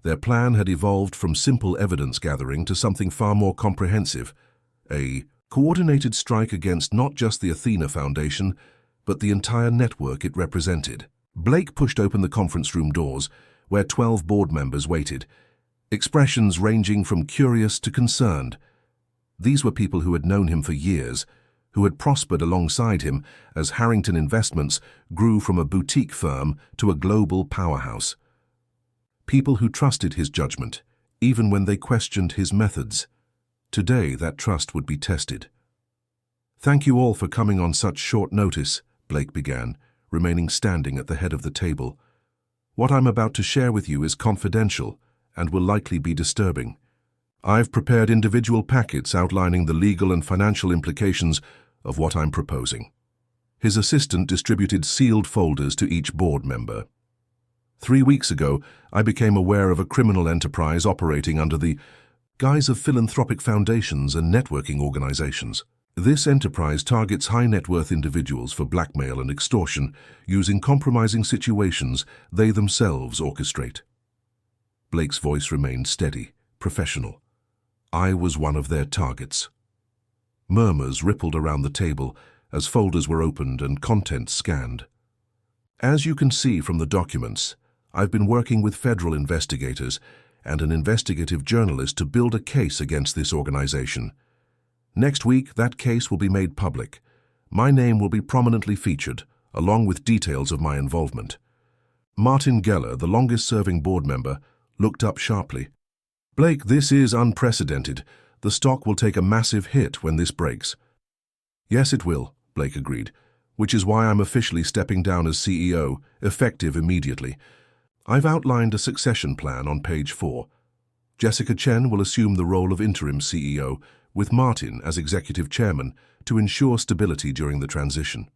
Their plan had evolved from simple evidence gathering to something far more comprehensive, a coordinated strike against not just the Athena Foundation, but the entire network it represented. Blake pushed open the conference room doors, where 12 board members waited, expressions ranging from curious to concerned. These were people who had known him for years, who had prospered alongside him as Harrington Investments grew from a boutique firm to a global powerhouse. People who trusted his judgment, even when they questioned his methods. Today, that trust would be tested. "Thank you all for coming on such short notice," Blake began, remaining standing at the head of the table. "What I'm about to share with you is confidential and will likely be disturbing. I've prepared individual packets outlining the legal and financial implications of what I'm proposing." His assistant distributed sealed folders to each board member. 3 weeks ago, I became aware of a criminal enterprise operating under the guise of philanthropic foundations and networking organizations. This enterprise targets high-net-worth individuals for blackmail and extortion, using compromising situations they themselves orchestrate. Blake's voice remained steady, professional. I was one of their targets. Murmurs rippled around the table as folders were opened and contents scanned. As you can see from the documents, I've been working with federal investigators and an investigative journalist to build a case against this organization. Next week, that case will be made public. My name will be prominently featured, along with details of my involvement. Martin Geller, the longest-serving board member, looked up sharply. "Blake, this is unprecedented. The stock will take a massive hit when this breaks." "Yes, it will," Blake agreed, "which is why I'm officially stepping down as CEO, effective immediately. I've outlined a succession plan on page 4. Jessica Chen will assume the role of interim CEO, with Martin as executive chairman, to ensure stability during the transition."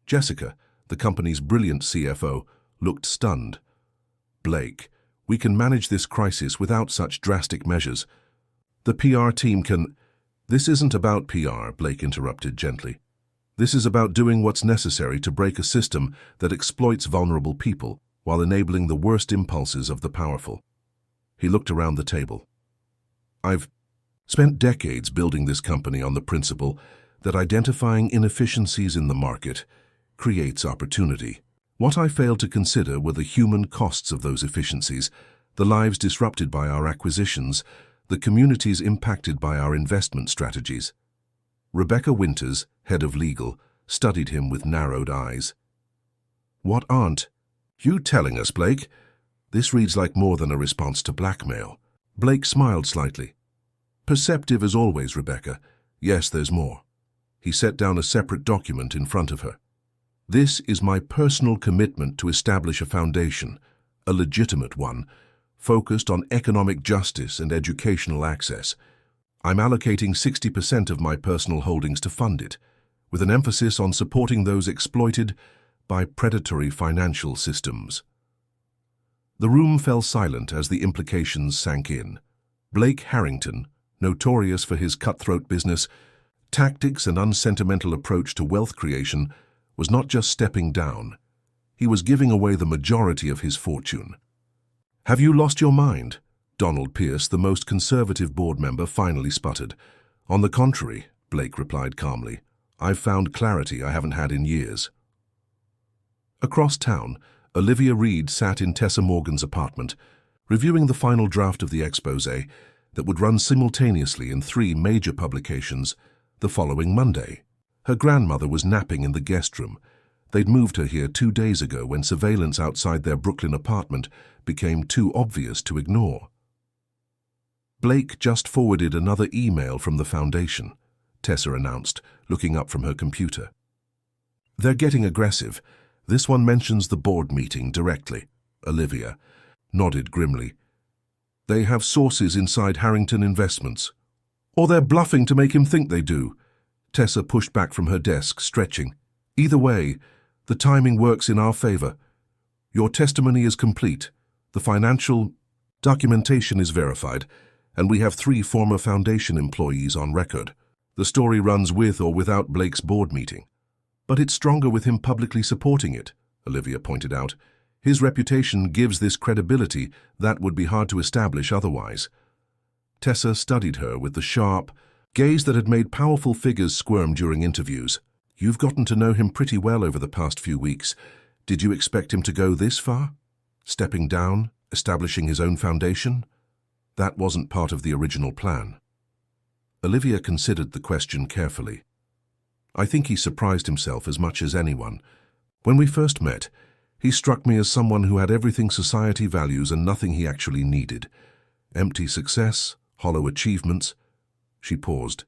Jessica, the company's brilliant CFO, looked stunned. "Blake, we can manage this crisis without such drastic measures. The PR team can—" "This isn't about PR," Blake interrupted gently. "This is about doing what's necessary to break a system that exploits vulnerable people while enabling the worst impulses of the powerful." He looked around the table. "I've spent decades building this company on the principle that identifying inefficiencies in the market creates opportunity. What I failed to consider were the human costs of those efficiencies, the lives disrupted by our acquisitions, the communities impacted by our investment strategies." Rebecca Winters, head of legal, studied him with narrowed eyes. "What aren't you telling us, Blake? This reads like more than a response to blackmail." Blake smiled slightly. "Perceptive as always, Rebecca. Yes, there's more." He set down a separate document in front of her. "This is my personal commitment to establish a foundation, a legitimate one, focused on economic justice and educational access. I'm allocating 60% of my personal holdings to fund it, with an emphasis on supporting those exploited by predatory financial systems." The room fell silent as the implications sank in. Blake Harrington, notorious for his cutthroat business, tactics and unsentimental approach to wealth creation, was not just stepping down. He was giving away the majority of his fortune. "Have you lost your mind?" Donald Pierce, the most conservative board member, finally sputtered. "On the contrary," Blake replied calmly, "I've found clarity I haven't had in years." Across town, Olivia Reed sat in Tessa Morgan's apartment, reviewing the final draft of the exposé that would run simultaneously in 3 major publications the following Monday. Her grandmother was napping in the guest room. They'd moved her here 2 days ago when surveillance outside their Brooklyn apartment became too obvious to ignore. "Blake just forwarded another email from the foundation," Tessa announced, looking up from her computer. "They're getting aggressive. This one mentions the board meeting directly." Olivia nodded grimly. "They have sources inside Harrington Investments." "Or they're bluffing to make him think they do." Tessa pushed back from her desk, stretching. "Either way, the timing works in our favor. Your testimony is complete. The financial documentation is verified, and we have 3 former foundation employees on record. The story runs with or without Blake's board meeting. But it's stronger with him publicly supporting it," Olivia pointed out. "His reputation gives this credibility that would be hard to establish otherwise." Tessa studied her with the sharp gaze that had made powerful figures squirm during interviews. "You've gotten to know him pretty well over the past few weeks. Did you expect him to go this far? Stepping down, establishing his own foundation? That wasn't part of the original plan." Olivia considered the question carefully. "I think he surprised himself as much as anyone. When we first met, he struck me as someone who had everything society values and nothing he actually needed. Empty success, hollow achievements." She paused.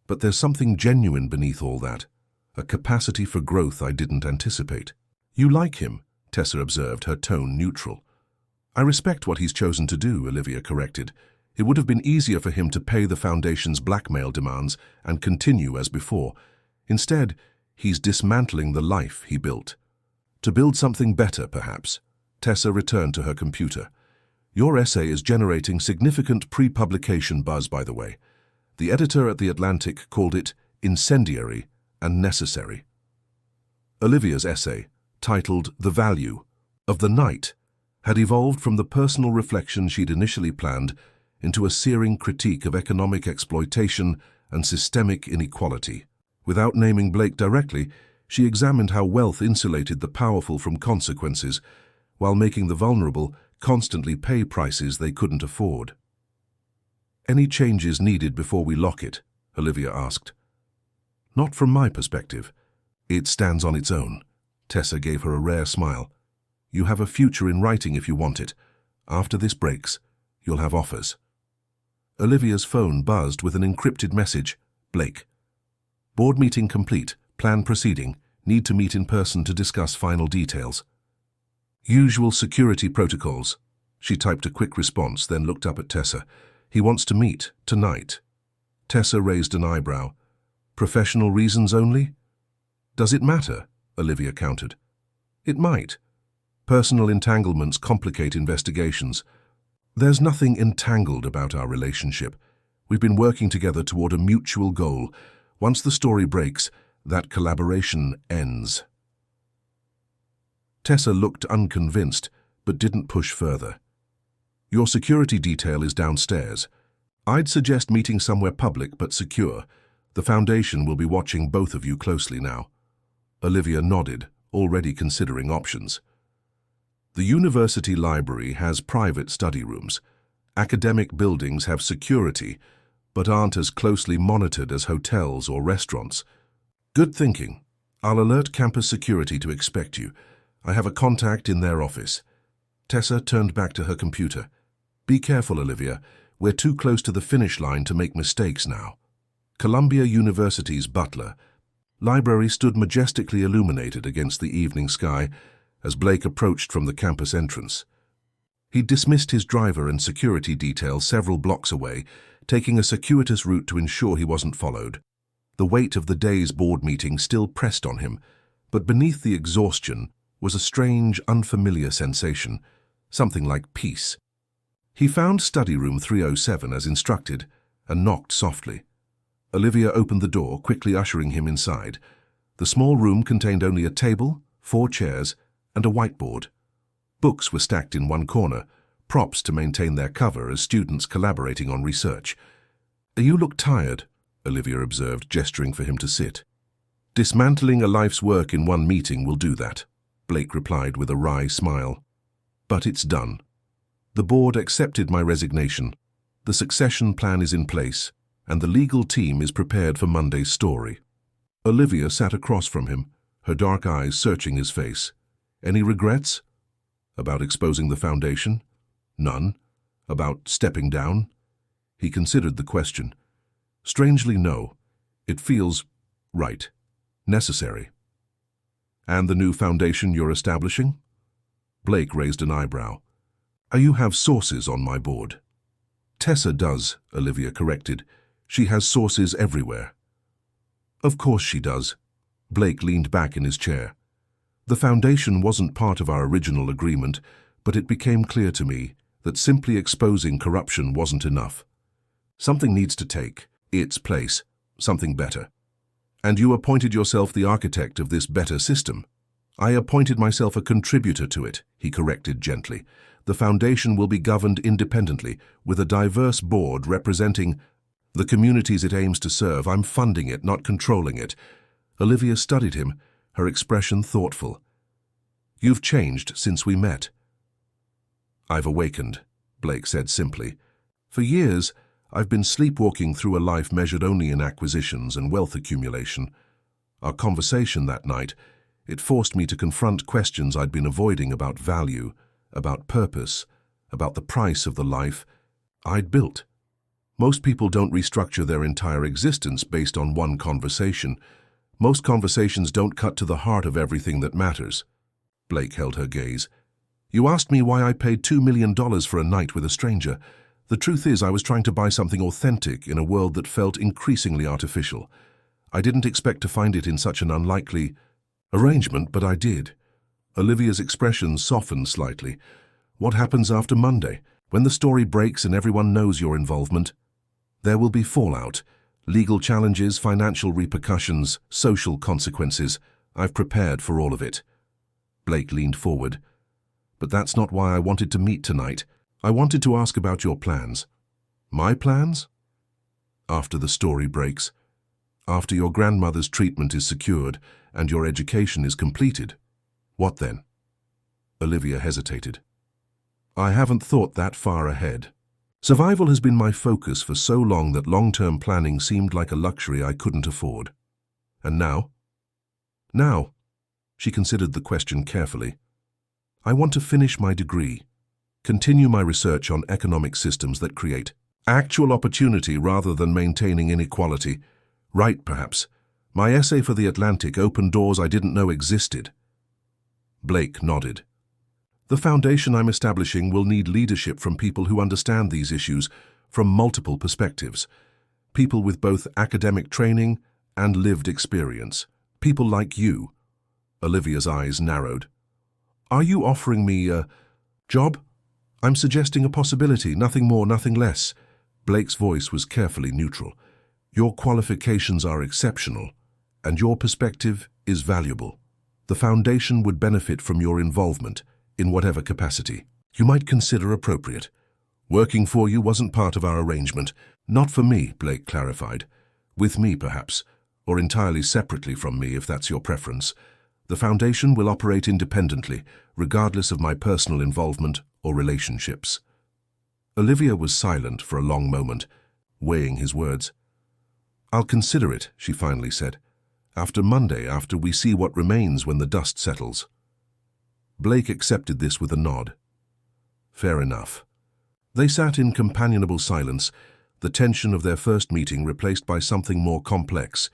"But there's something genuine beneath all that, a capacity for growth I didn't anticipate." "You like him," Tessa observed, her tone neutral. "I respect what he's chosen to do," Olivia corrected. "It would have been easier for him to pay the foundation's blackmail demands and continue as before. Instead, he's dismantling the life he built. To build something better, perhaps." Tessa returned to her computer. "Your essay is generating significant pre-publication buzz, by the way. The editor at The Atlantic called it incendiary and necessary." Olivia's essay, titled "The Value of the Night," had evolved from the personal reflection she'd initially planned into a searing critique of economic exploitation and systemic inequality. Without naming Blake directly, she examined how wealth insulated the powerful from consequences, while making the vulnerable constantly pay prices they couldn't afford. "Any changes needed before we lock it?" Olivia asked. "Not from my perspective. It stands on its own." Tessa gave her a rare smile. You have a future in writing if you want it. After this breaks, you'll have offers. Olivia's phone buzzed with an encrypted message. Blake. Board meeting complete. Plan proceeding. Need to meet in person to discuss final details. Usual security protocols. She typed a quick response, then looked up at Tessa. He wants to meet, tonight. Tessa raised an eyebrow. Professional reasons only? Does it matter? Olivia countered. It might. Personal entanglements complicate investigations. There's nothing entangled about our relationship. We've been working together toward a mutual goal. Once the story breaks, that collaboration ends. Tessa looked unconvinced, but didn't push further. Your security detail is downstairs. I'd suggest meeting somewhere public but secure. The Foundation will be watching both of you closely now. Olivia nodded, already considering options. The university library has private study rooms. Academic buildings have security, but aren't as closely monitored as hotels or restaurants. Good thinking. I'll alert campus security to expect you. I have a contact in their office. Tessa turned back to her computer. Be careful, Olivia. We're too close to the finish line to make mistakes now. Columbia University's Butler library stood majestically illuminated against the evening sky as Blake approached from the campus entrance. He'd dismissed his driver and security detail several blocks away, taking a circuitous route to ensure he wasn't followed. The weight of the day's board meeting still pressed on him, but beneath the exhaustion was a strange, unfamiliar sensation, something like peace. He found study room 307 as instructed and knocked softly. Olivia opened the door, quickly ushering him inside. The small room contained only a table, 4 chairs, and a whiteboard. Books were stacked in one corner, props to maintain their cover as students collaborating on research. You look tired, Olivia observed, gesturing for him to sit. Dismantling a life's work in one meeting will do that, Blake replied with a wry smile. But it's done. The board accepted my resignation. The succession plan is in place, and the legal team is prepared for Monday's story. Olivia sat across from him, her dark eyes searching his face. Any regrets? About exposing the Foundation? None. About stepping down? He considered the question. Strangely, no. It feels right. Necessary. And the new foundation you're establishing? Blake raised an eyebrow. You have sources on my board. Tessa does, Olivia corrected. She has sources everywhere. Of course she does. Blake leaned back in his chair. The Foundation wasn't part of our original agreement, but it became clear to me that simply exposing corruption wasn't enough. Something needs to take its place, something better. And you appointed yourself the architect of this better system. I appointed myself a contributor to it, he corrected gently. The Foundation will be governed independently, with a diverse board representing the communities it aims to serve. I'm funding it, not controlling it. Olivia studied him, her expression thoughtful. You've changed since we met. I've awakened, Blake said simply. For years, I've been sleepwalking through a life measured only in acquisitions and wealth accumulation. Our conversation that night, it forced me to confront questions I'd been avoiding about value, about purpose, about the price of the life I'd built. Most people don't restructure their entire existence based on one conversation. Most conversations don't cut to the heart of everything that matters. Blake held her gaze. You asked me why I paid $2 million for a night with a stranger. The truth is I was trying to buy something authentic in a world that felt increasingly artificial. I didn't expect to find it in such an unlikely arrangement, but I did. Olivia's expression softened slightly. What happens after Monday? When the story breaks and everyone knows your involvement? There will be fallout. Legal challenges, financial repercussions, social consequences. I've prepared for all of it. Blake leaned forward. But that's not why I wanted to meet tonight. I wanted to ask about your plans. My plans? After the story breaks. After your grandmother's treatment is secured and your education is completed. What then? Olivia hesitated. I haven't thought that far ahead. Survival has been my focus for so long that long-term planning seemed like a luxury I couldn't afford. And now? Now, she considered the question carefully. I want to finish my degree, continue my research on economic systems that create actual opportunity rather than maintaining inequality. Right, perhaps. My essay for The Atlantic opened doors I didn't know existed. Blake nodded. The foundation I'm establishing will need leadership from people who understand these issues from multiple perspectives. People with both academic training and lived experience. People like you. Olivia's eyes narrowed. Are you offering me a job? I'm suggesting a possibility, nothing more, nothing less. Blake's voice was carefully neutral. Your qualifications are exceptional, and your perspective is valuable. The foundation would benefit from your involvement in whatever capacity you might consider appropriate. Working for you wasn't part of our arrangement. Not for me, Blake clarified. With me, perhaps, or entirely separately from me if that's your preference. The foundation will operate independently, regardless of my personal involvement or relationships. Olivia was silent for a long moment, weighing his words. I'll consider it, she finally said. After Monday, after we see what remains when the dust settles. Blake accepted this with a nod. Fair enough. They sat in companionable silence, the tension of their first meeting replaced by something more complex,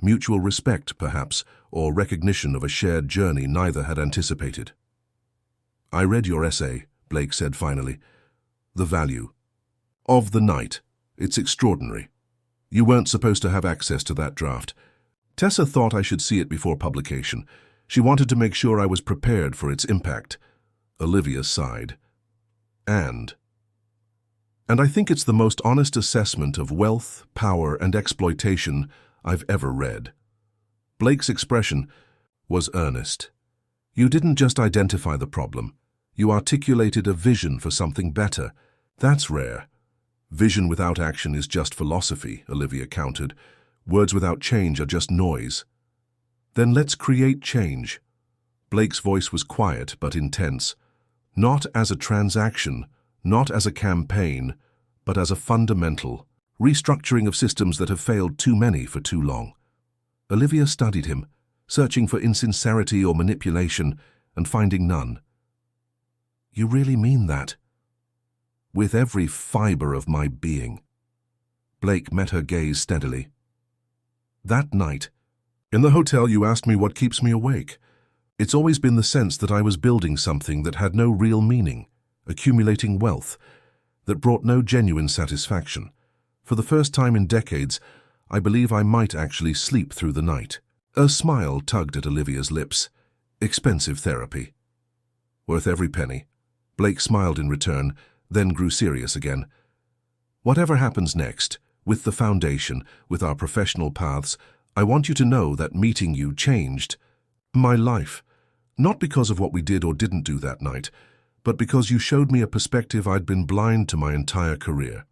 mutual respect, perhaps, or recognition of a shared journey neither had anticipated. I read your essay, Blake said finally. The value of the night. It's extraordinary. You weren't supposed to have access to that draft. Tessa thought I should see it before publication. She wanted to make sure I was prepared for its impact. Olivia sighed. And I think it's the most honest assessment of wealth, power, and exploitation I've ever read. Blake's expression was earnest. You didn't just identify the problem. You articulated a vision for something better. That's rare. Vision without action is just philosophy, Olivia countered. Words without change are just noise. Then let's create change. Blake's voice was quiet but intense. Not as a transaction, not as a campaign, but as a fundamental restructuring of systems that have failed too many for too long. Olivia studied him, searching for insincerity or manipulation, and finding none. You really mean that? With every fiber of my being. Blake met her gaze steadily. That night, in the hotel, you asked me what keeps me awake. It's always been the sense that I was building something that had no real meaning, accumulating wealth, that brought no genuine satisfaction. For the first time in decades, I believe I might actually sleep through the night. A smile tugged at Olivia's lips. Expensive therapy. Worth every penny. Blake smiled in return, then grew serious again. Whatever happens next, with the foundation, with our professional paths, I want you to know that meeting you changed my life. Not because of what we did or didn't do that night, but because you showed me a perspective I'd been blind to my entire career.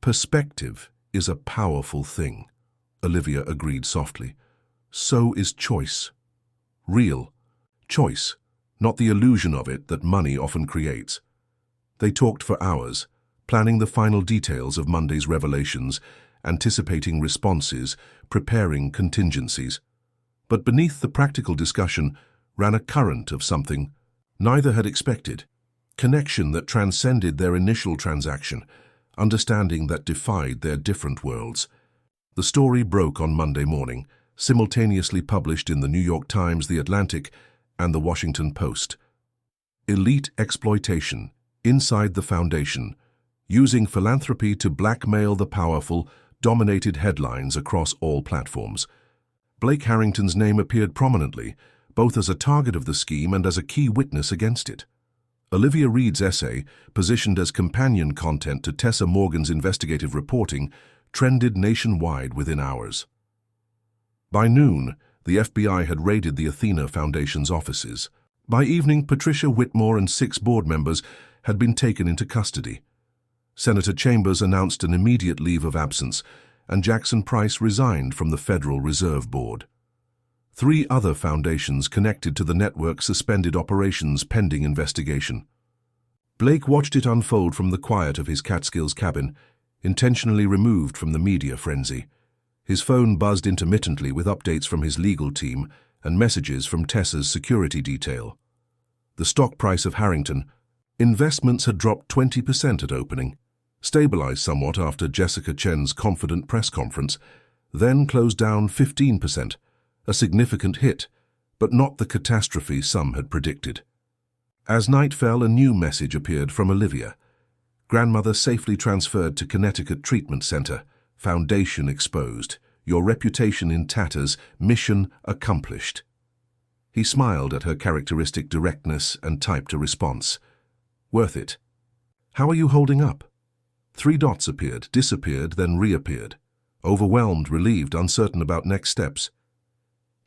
Perspective is a powerful thing, Olivia agreed softly. So is choice. Real choice, not the illusion of it that money often creates. They talked for hours, planning the final details of Monday's revelations, anticipating responses, preparing contingencies. But beneath the practical discussion ran a current of something neither had expected, connection that transcended their initial transaction, understanding that defied their different worlds. The story broke on Monday morning, simultaneously published in the New York Times, The Atlantic, and the Washington Post. Elite exploitation, inside the foundation, using philanthropy to blackmail the powerful, dominated headlines across all platforms. Blake Harrington's name appeared prominently, both as a target of the scheme and as a key witness against it. Olivia Reed's essay, positioned as companion content to Tessa Morgan's investigative reporting, trended nationwide within hours. By noon, the FBI had raided the Athena Foundation's offices. By evening, Patricia Whitmore and 6 board members had been taken into custody. Senator Chambers announced an immediate leave of absence, and Jackson Price resigned from the Federal Reserve Board. 3 other foundations connected to the network suspended operations pending investigation. Blake watched it unfold from the quiet of his Catskills cabin, intentionally removed from the media frenzy. His phone buzzed intermittently with updates from his legal team and messages from Tessa's security detail. The stock price of Harrington investments had dropped 20% at opening, stabilized somewhat after Jessica Chen's confident press conference, then closed down 15%, a significant hit, but not the catastrophe some had predicted. As night fell, a new message appeared from Olivia. Grandmother safely transferred to Connecticut Treatment Center. Foundation exposed. Your reputation in tatters. Mission accomplished. He smiled at her characteristic directness and typed a response. Worth it. How are you holding up? 3 dots appeared, disappeared, then reappeared. Overwhelmed, relieved, uncertain about next steps.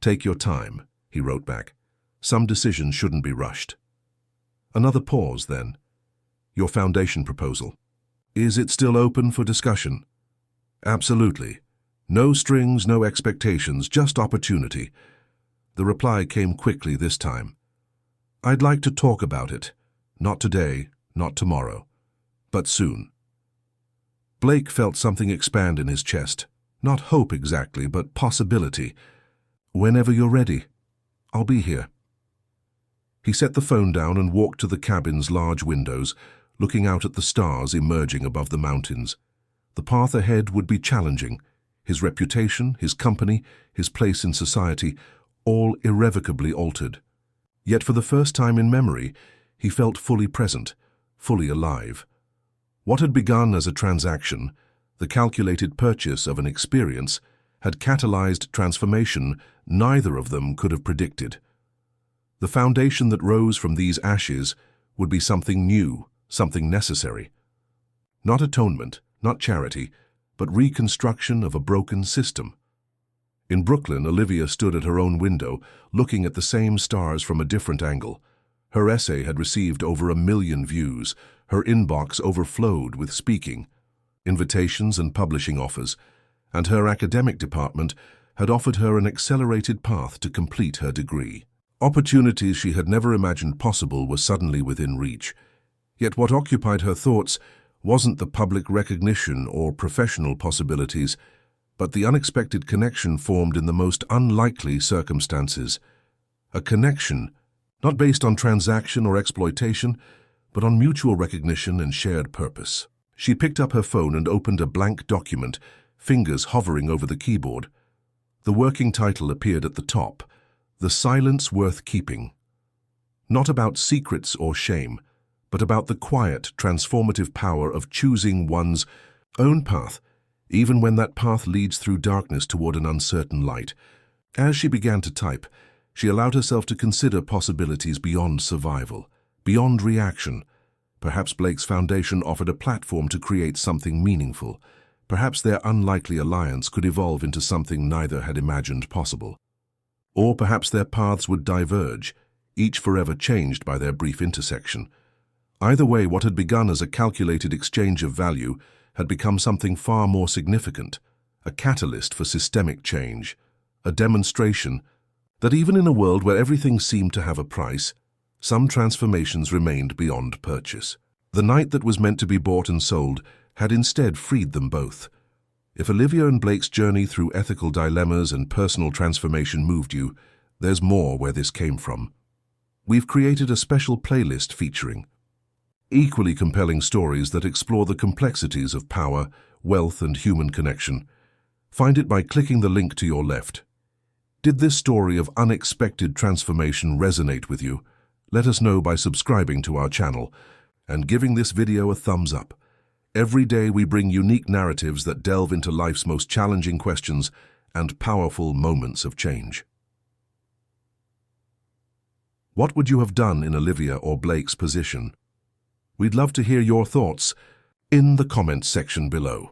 Take your time, he wrote back. Some decisions shouldn't be rushed. Another pause, then. Your foundation proposal. Is it still open for discussion? Absolutely. No strings, no expectations, just opportunity. The reply came quickly this time. I'd like to talk about it. Not today, not tomorrow, but soon. Blake felt something expand in his chest. Not hope exactly, but possibility. Whenever you're ready, I'll be here. He set the phone down and walked to the cabin's large windows, looking out at the stars emerging above the mountains. The path ahead would be challenging. His reputation, his company, his place in society, all irrevocably altered. Yet for the first time in memory, he felt fully present, fully alive. What had begun as a transaction, the calculated purchase of an experience, had catalyzed transformation neither of them could have predicted. The foundation that rose from these ashes would be something new, something necessary. Not atonement, not charity, but reconstruction of a broken system. In Brooklyn, Olivia stood at her own window, looking at the same stars from a different angle. Her essay had received over 1 million views. Her inbox overflowed with speaking, invitations and publishing offers, and her academic department had offered her an accelerated path to complete her degree. Opportunities she had never imagined possible were suddenly within reach. Yet what occupied her thoughts wasn't the public recognition or professional possibilities, but the unexpected connection formed in the most unlikely circumstances. A connection not based on transaction or exploitation, but on mutual recognition and shared purpose. She picked up her phone and opened a blank document, fingers hovering over the keyboard. The working title appeared at the top, The Silence Worth Keeping. Not about secrets or shame, but about the quiet, transformative power of choosing one's own path, even when that path leads through darkness toward an uncertain light. As she began to type, she allowed herself to consider possibilities beyond survival, beyond reaction. Perhaps Blake's foundation offered a platform to create something meaningful. Perhaps their unlikely alliance could evolve into something neither had imagined possible. Or perhaps their paths would diverge, each forever changed by their brief intersection. Either way, what had begun as a calculated exchange of value had become something far more significant, a catalyst for systemic change, a demonstration that even in a world where everything seemed to have a price, some transformations remained beyond purchase. The night that was meant to be bought and sold had instead freed them both. If Olivia and Blake's journey through ethical dilemmas and personal transformation moved you, there's more where this came from. We've created a special playlist featuring equally compelling stories that explore the complexities of power, wealth, and human connection. Find it by clicking the link to your left. Did this story of unexpected transformation resonate with you? Let us know by subscribing to our channel and giving this video a thumbs up. Every day we bring unique narratives that delve into life's most challenging questions and powerful moments of change. What would you have done in Olivia or Blake's position? We'd love to hear your thoughts in the comments section below.